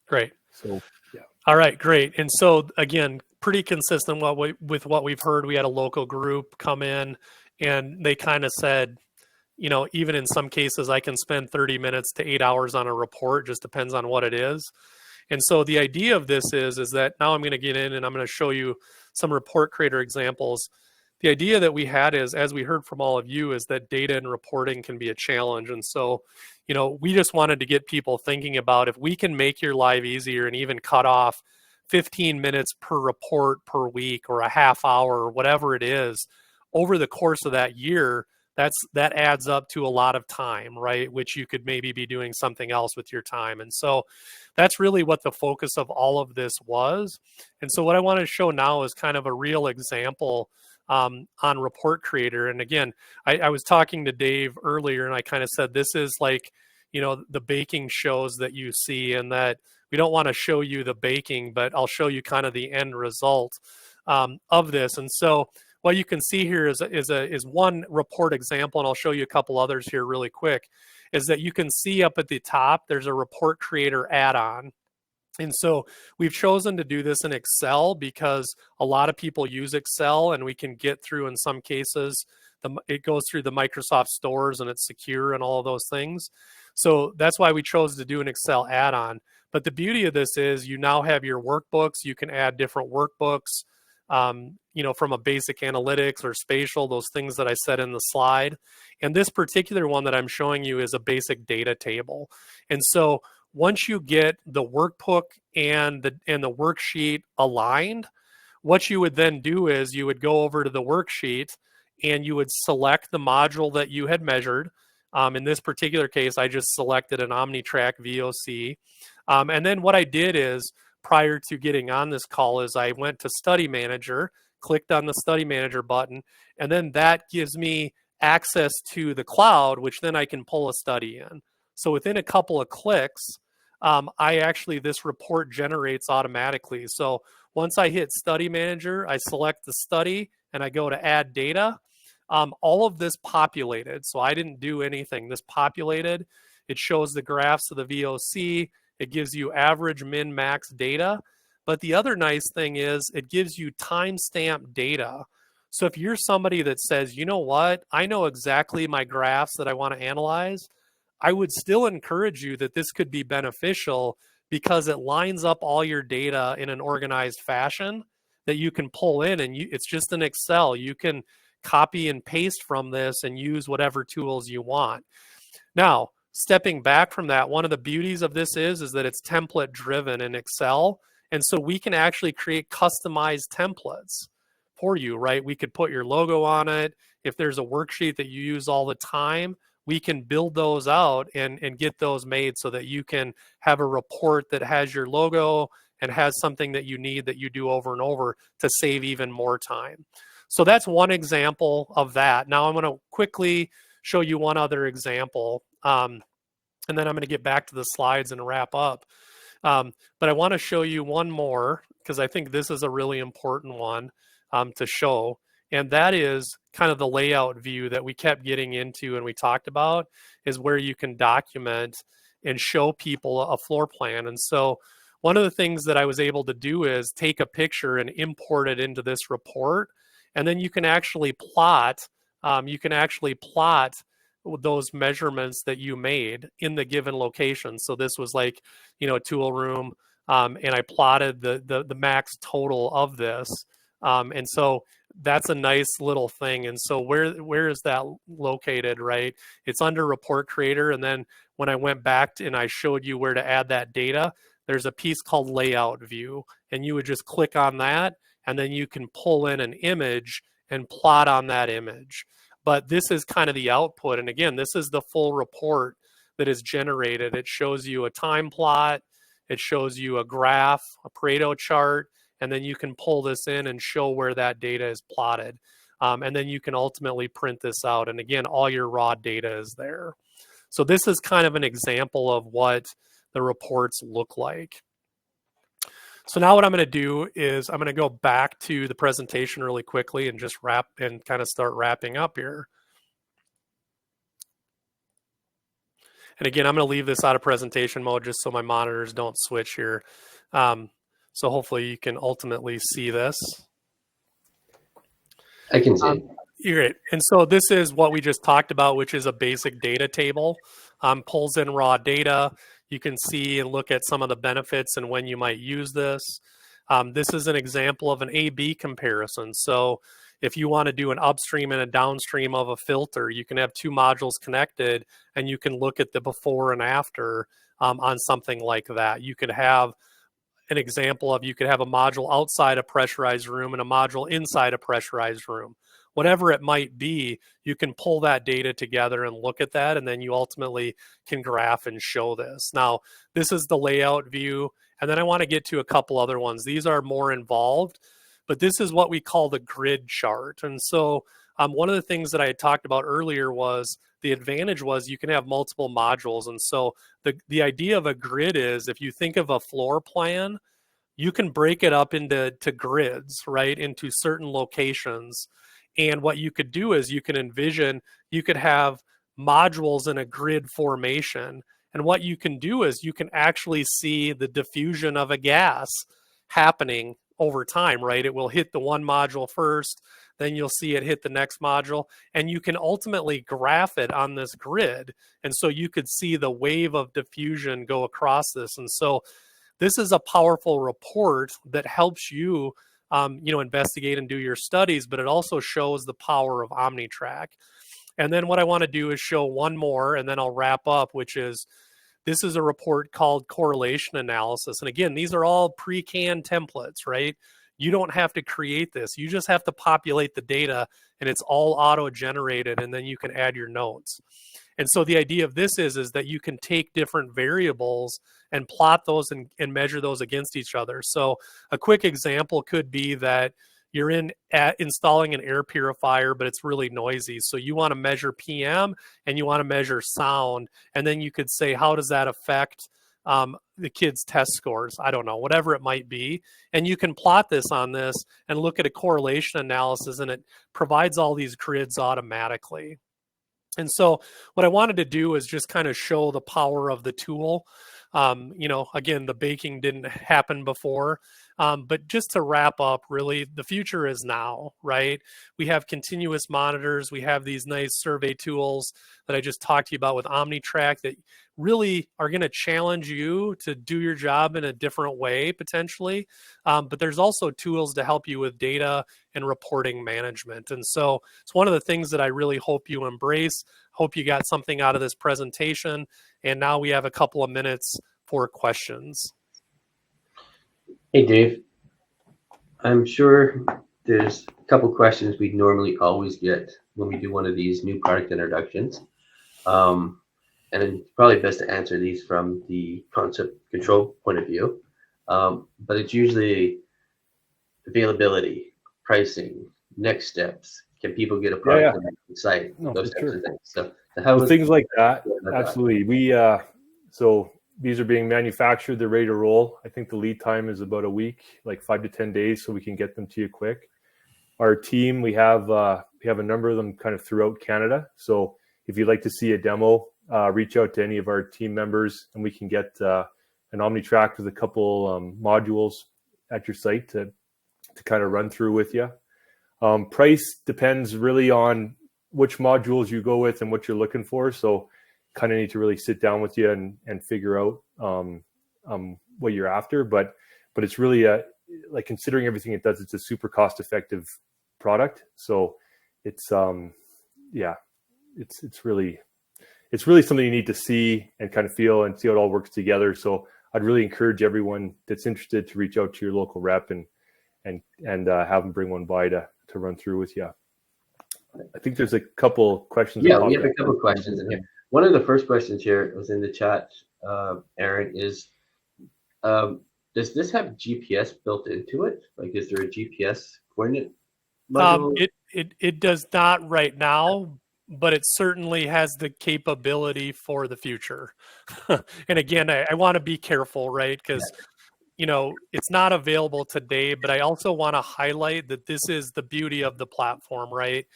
B: Great.
C: So, yeah.
B: All right, great. And so again, pretty consistent with what we've heard. We had a local group come in, and they kind of said, you know, even in some cases, I can spend 30 minutes to 8 hours on a report, just depends on what it is. And so the idea of this is that now I'm going to get in and I'm going to show you some report creator examples. The idea that we had is, as we heard from all of you, is that data and reporting can be a challenge. And so, you know, we just wanted to get people thinking about if we can make your life easier and even cut off 15 minutes per report per week, or a half hour, or whatever it is, over the course of that year, that adds up to a lot of time, right? Which you could maybe be doing something else with your time. And so that's really what the focus of all of this was. And so what I want to show now is kind of a real example on Report Creator. And again, I was talking to Dave earlier, and I kind of said, this is like, you know, the baking shows that you see, and that we don't want to show you the baking, but I'll show you kind of the end result of this. And so what you can see here is one report example, and I'll show you a couple others here really quick, is that you can see up at the top, there's a Report Creator add-on. And so we've chosen to do this in Excel because a lot of people use Excel, and we can get through, in some cases, it goes through the Microsoft stores and it's secure and all of those things. So that's why we chose to do an Excel add-on. But the beauty of this is you now have your workbooks. You can add different workbooks, you know, from a basic analytics or spatial, those things that I said in the slide. And this particular one that I'm showing you is a basic data table. And so once you get the workbook and the worksheet aligned, what you would then do is you would go over to the worksheet and you would select the module that you had measured. In this particular case, I just selected an OmniTrak VOC. And then what I did is, prior to getting on this call, is I went to Study Manager, clicked on the Study Manager button, and then that gives me access to the cloud, which then I can pull a study in. So within a couple of clicks, this report generates automatically. So once I hit Study Manager, I select the study and I go to Add Data. All of this populated, so I didn't do anything. This populated. It shows the graphs of the VOC. It gives you average, min, max data. But the other nice thing is it gives you timestamp data. So if you're somebody that says, you know what, I know exactly my graphs that I want to analyze, I would still encourage you that this could be beneficial because it lines up all your data in an organized fashion that you can pull in, and it's just an Excel. You can copy and paste from this and use whatever tools you want. Now, stepping back from that, one of the beauties of this is that it's template driven in Excel. And so we can actually create customized templates for you, right? We could put your logo on it. If there's a worksheet that you use all the time, we can build those out and get those made so that you can have a report that has your logo and has something that you need that you do over and over to save even more time. So that's one example of that. Now I'm going to quickly show you one other example, and then I'm going to get back to the slides and wrap up. But I want to show you one more because I think this is a really important one to show. And that is kind of the layout view that we kept getting into and we talked about, is where you can document and show people a floor plan. And so one of the things that I was able to do is take a picture and import it into this report. And then you can actually plot, those measurements that you made in the given location. So this was like, you know, a tool room, and I plotted the max total of this. And so that's a nice little thing. And so where is that located, right? It's under Report Creator. And then when I went back and I showed you where to add that data, there's a piece called Layout View. And you would just click on that, and then you can pull in an image and plot on that image. But this is kind of the output. And again, this is the full report that is generated. It shows you a time plot, it shows you a graph, a Pareto chart, and then you can pull this in and show where that data is plotted. And then you can ultimately print this out. And again, all your raw data is there. So this is kind of an example of what the reports look like. So now what I'm going to do is I'm going to go back to the presentation really quickly and just wrap and kind of start wrapping up here. And again, I'm going to leave this out of presentation mode just so my monitors don't switch here. So hopefully you can ultimately see this.
A: I can see.
B: Great. And so this is what we just talked about, which is a basic data table. Pulls in raw data. You can see and look at some of the benefits and when you might use this. This is an example of an A/B comparison. So if you want to do an upstream and a downstream of a filter, you can have two modules connected and you can look at the before and after on something like that. You could have an example of, you could have a module outside a pressurized room and a module inside a pressurized room. Whatever it might be, you can pull that data together and look at that, and then you ultimately can graph and show this. Now, this is the layout view, and then I want to get to a couple other ones. These are more involved, but this is what we call the grid chart. And so one of the things that I had talked about earlier was the advantage was you can have multiple modules. And so the idea of a grid is, if you think of a floor plan, you can break it up into grids, right, into certain locations. And what you could do is you can envision, you could have modules in a grid formation. And what you can do is you can actually see the diffusion of a gas happening over time, right? It will hit the one module first, then you'll see it hit the next module, and you can ultimately graph it on this grid. And so you could see the wave of diffusion go across this. And so this is a powerful report that helps you investigate and do your studies, but it also shows the power of OmniTrak. And then what I want to do is show one more, and then I'll wrap up, which is, this is a report called correlation analysis. And again, these are all pre-canned templates, right? You don't have to create this. You just have to populate the data, and it's all auto-generated, and then you can add your notes. And so the idea of this is that you can take different variables and plot those and measure those against each other. So a quick example could be that you're installing an air purifier, but it's really noisy. So you want to measure PM and you want to measure sound. And then you could say, how does that affect the kids' test scores? I don't know, whatever it might be. And you can plot this on this and look at a correlation analysis, and it provides all these grids automatically. And so what I wanted to do is just kind of show the power of the tool. Again, the baking didn't happen before, but just to wrap up, really, the future is now, right? We have continuous monitors. We have these nice survey tools that I just talked to you about with OmniTrak that really are going to challenge you to do your job in a different way, potentially. But there's also tools to help you with data and reporting management. And so it's one of the things that I really hope you embrace. Hope you got something out of this presentation. And now we have a couple of minutes for questions.
A: Hey, Dave. I'm sure there's a couple questions we normally always get when we do one of these new product introductions. And it's probably best to answer these from the concept control point of view. But it's usually availability, pricing, next steps. Can people get a product on the site? Those types of things. So how
C: things like that, absolutely. We so these are being manufactured, they're ready to roll. I think the lead time is about a week, like 5 to 10 days, so we can get them to you quick. Our team, we have a number of them kind of throughout Canada. So if you'd like to see a demo, reach out to any of our team members, and we can get an OmniTrak with a couple modules at your site to kind of run through with you. Price depends really on which modules you go with and what you're looking for. So kind of need to really sit down with you and figure out what you're after. But it's really like, considering everything it does, it's a super cost effective product. So it's it's really something you need to see and kind of feel and see how it all works together. So I'd really encourage everyone that's interested to reach out to your local rep and have them bring one by to run through with you. I think there's a couple questions.
A: Yeah, we have a couple questions in here. One of the first questions here was in the chat, Aaron, is does this have GPS built into it? Like, is there a GPS coordinate module?
B: It does not right now, but it certainly has the capability for the future. And again, I want to be careful, right? Because it's not available today, but I also want to highlight that this is the beauty of the platform, right?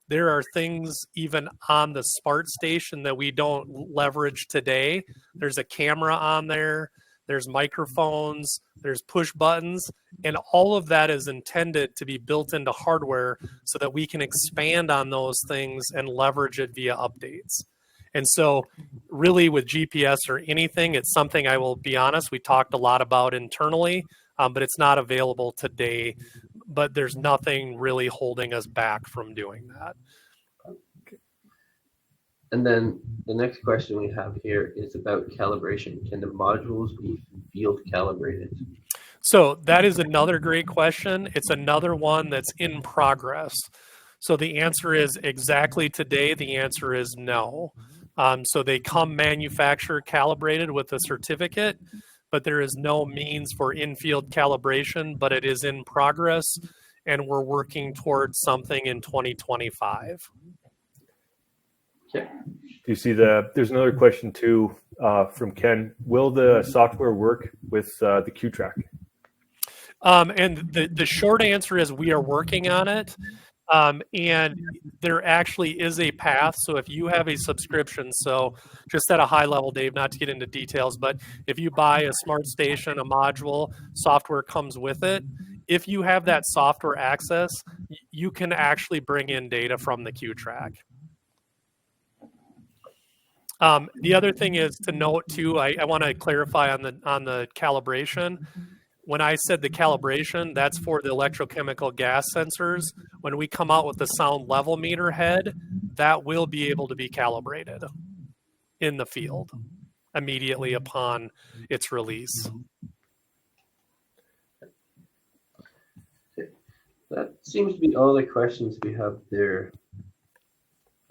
B: There are things even on the smart station that we don't leverage today. There's a camera on there, there's microphones, there's push buttons, and all of that is intended to be built into hardware so that we can expand on those things and leverage it via updates. And so really with GPS or anything, it's something, I will be honest, we talked a lot about internally, but it's not available today. But there's nothing really holding us back from doing that.
A: And then the next question we have here is about calibration. Can the modules be field calibrated?
B: So that is another great question. It's another one that's in progress. So the answer is exactly today, the answer is no. So they come manufacturer calibrated with a certificate, but there is no means for in-field calibration, but it is in progress, and we're working towards something in 2025.
A: Okay.
C: Do you see there's another question too from Ken. Will the software work with the QTrack?
B: And the short answer is we are working on it. And there actually is a path. So if you have a subscription, so just at a high level, Dave, not to get into details, but if you buy a smart station, a module, software comes with it. If you have that software access, you can actually bring in data from the QTrack. The other thing is to note too, I want to clarify on the calibration. When I said the calibration, that's for the electrochemical gas sensors. When we come out with the sound level meter head, that will be able to be calibrated in the field immediately upon its release.
A: That seems to be all the questions we have there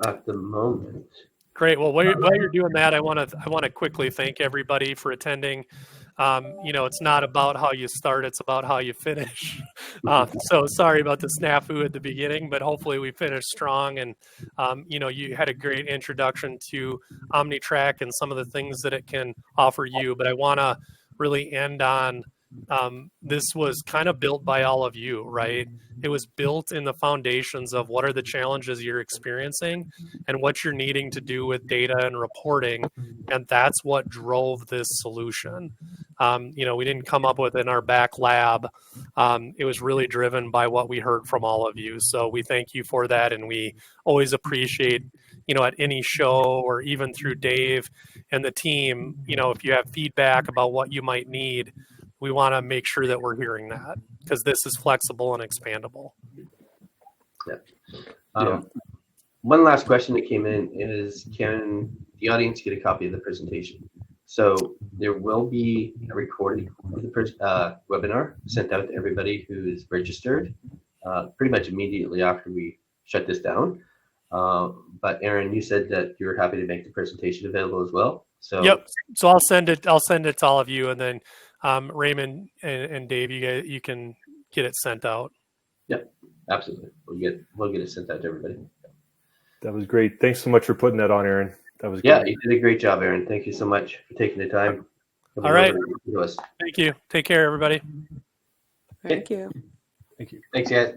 A: at the moment.
B: Great. Well, while you're doing that, I want to quickly thank everybody for attending. It's not about how you start; it's about how you finish. So sorry about the snafu at the beginning, but hopefully we finished strong. And you had a great introduction to OmniTrak and some of the things that it can offer you. But I want to really end on this was kind of built by all of you, right? It was built in the foundations of what are the challenges you're experiencing and what you're needing to do with data and reporting. And that's what drove this solution. We didn't come up with it in our back lab. It was really driven by what we heard from all of you. So we thank you for that. And we always appreciate, at any show or even through Dave and the team, if you have feedback about what you might need, we want to make sure that we're hearing that because this is flexible and expandable.
A: Yeah. One last question that came in is, can the audience get a copy of the presentation? So there will be a recording of the webinar sent out to everybody who is registered pretty much immediately after we shut this down. But Aaron, you said that you're happy to make the presentation available as well. So
B: yep. So I'll send it to all of you, and then Raymond and Dave, you can get it sent out.
A: Yep, absolutely. We'll get it sent out to everybody.
C: That was great. Thanks so much for putting that on, Aaron. That was
A: great.
C: Yeah,
A: you did a great job, Aaron. Thank you so much for taking the time.
B: All right. Thank you. Take care, everybody.
D: Thank you.
C: Thank you.
A: Thanks, guys.